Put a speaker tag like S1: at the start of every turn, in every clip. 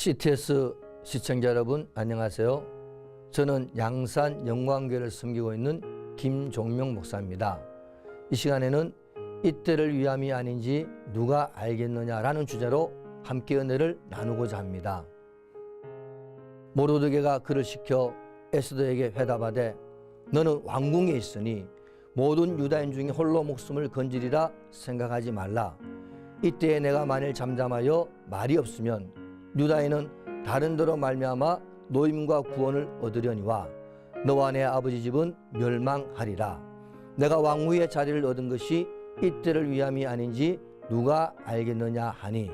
S1: CTS 시청자 여러분 안녕하세요. 저는 양산 영광교회를 섬기고 있는 김종명 목사입니다. 이 시간에는 이때를 위함이 아닌지 누가 알겠느냐라는 주제로 함께 은혜를 나누고자 합니다. 모르드게가 그를 시켜 에스더에게 회답하되 너는 왕궁에 있으니 모든 유다인 중에 홀로 목숨을 건지리라 생각하지 말라. 이때에 내가 만일 잠잠하여 말이 없으면 유다인은 다른 데로 말미암아 노임과 구원을 얻으려니와 너와 내 아버지 집은 멸망하리라. 내가 왕후의 자리를 얻은 것이 이때를 위함이 아닌지 누가 알겠느냐 하니.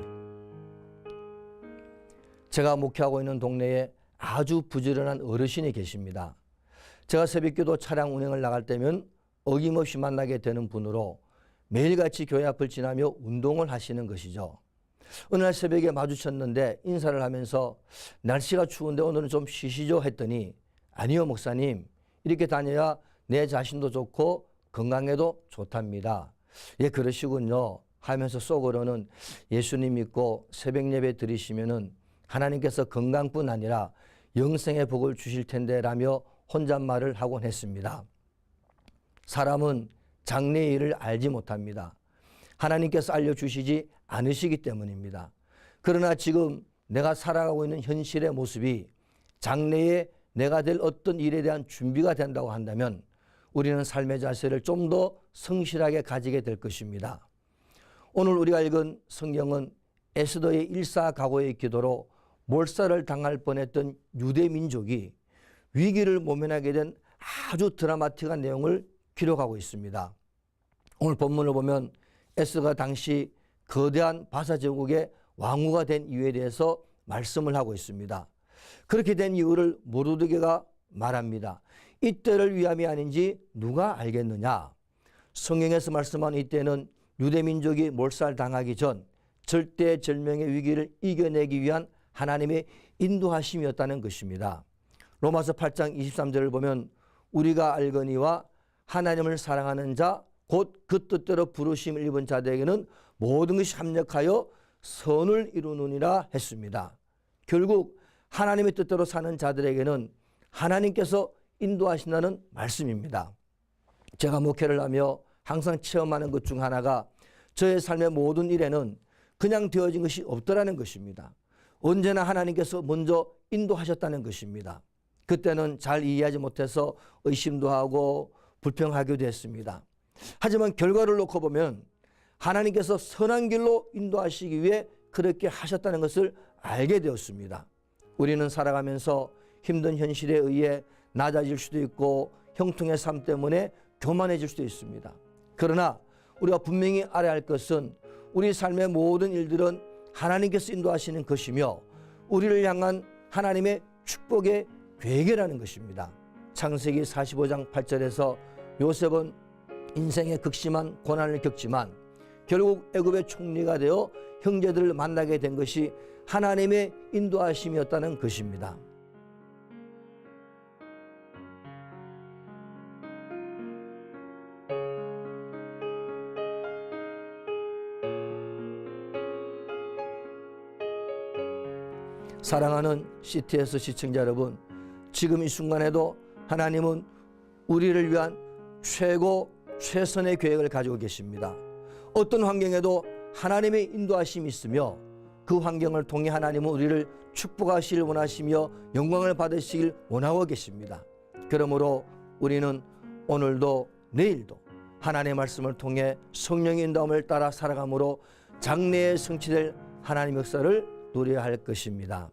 S1: 제가 목회하고 있는 동네에 아주 부지런한 어르신이 계십니다. 제가 새벽기도 차량 운행을 나갈 때면 어김없이 만나게 되는 분으로 매일같이 교회 앞을 지나며 운동을 하시는 것이죠. 어느 날 새벽에 마주쳤는데 인사를 하면서 날씨가 추운데 오늘은 좀 쉬시죠 했더니 아니요 목사님, 이렇게 다녀야 내 자신도 좋고 건강에도 좋답니다. 예, 그러시군요 하면서 속으로는 예수님 믿고 새벽 예배 드리시면은 하나님께서 건강뿐 아니라 영생의 복을 주실 텐데 라며 혼잣말을 하곤 했습니다. 사람은 장래의 일을 알지 못합니다. 하나님께서 알려주시지 않으시기 때문입니다. 그러나 지금 내가 살아가고 있는 현실의 모습이 장래에 내가 될 어떤 일에 대한 준비가 된다고 한다면 우리는 삶의 자세를 좀 더 성실하게 가지게 될 것입니다. 오늘 우리가 읽은 성경은 에스더의 일사각오의 기도로 몰살을 당할 뻔했던 유대 민족이 위기를 모면하게 된 아주 드라마틱한 내용을 기록하고 있습니다. 오늘 본문을 보면 에스더가 당시 거대한 바사 제국의 왕후가 된 이유에 대해서 말씀을 하고 있습니다. 그렇게 된 이유를 모르드게가 말합니다. 이때를 위함이 아닌지 누가 알겠느냐. 성경에서 말씀한 이때는 유대민족이 몰살당하기 전 절대절명의 위기를 이겨내기 위한 하나님의 인도하심이었다는 것입니다. 로마서 8장 23절을 보면 우리가 알거니와 하나님을 사랑하는 자 곧 그 뜻대로 부르심을 입은 자들에게는 모든 것이 합력하여 선을 이루느니라 했습니다. 결국 하나님의 뜻대로 사는 자들에게는 하나님께서 인도하신다는 말씀입니다. 제가 목회를 하며 항상 체험하는 것 중 하나가 저의 삶의 모든 일에는 그냥 되어진 것이 없더라는 것입니다. 언제나 하나님께서 먼저 인도하셨다는 것입니다. 그때는 잘 이해하지 못해서 의심도 하고 불평하기도 했습니다. 하지만 결과를 놓고 보면 하나님께서 선한 길로 인도하시기 위해 그렇게 하셨다는 것을 알게 되었습니다. 우리는 살아가면서 힘든 현실에 의해 낮아질 수도 있고 형통의 삶 때문에 교만해질 수도 있습니다. 그러나 우리가 분명히 알아야 할 것은 우리 삶의 모든 일들은 하나님께서 인도하시는 것이며 우리를 향한 하나님의 축복의 계획이라는 것입니다. 창세기 45장 8절에서 요셉은 인생의 극심한 고난을 겪지만 결국 애굽의 총리가 되어 형제들을 만나게 된 것이 하나님의 인도하심이었다는 것입니다. 사랑하는 CTS 시청자 여러분, 지금 이 순간에도 하나님은 우리를 위한 최선의 계획을 가지고 계십니다. 어떤 환경에도 하나님의 인도하심이 있으며 그 환경을 통해 하나님은 우리를 축복하시길 원하시며 영광을 받으시길 원하고 계십니다. 그러므로 우리는 오늘도 내일도 하나님의 말씀을 통해 성령의 인도함을 따라 살아감으로 장래에 성취될 하나님의 역사를 누려야 할 것입니다.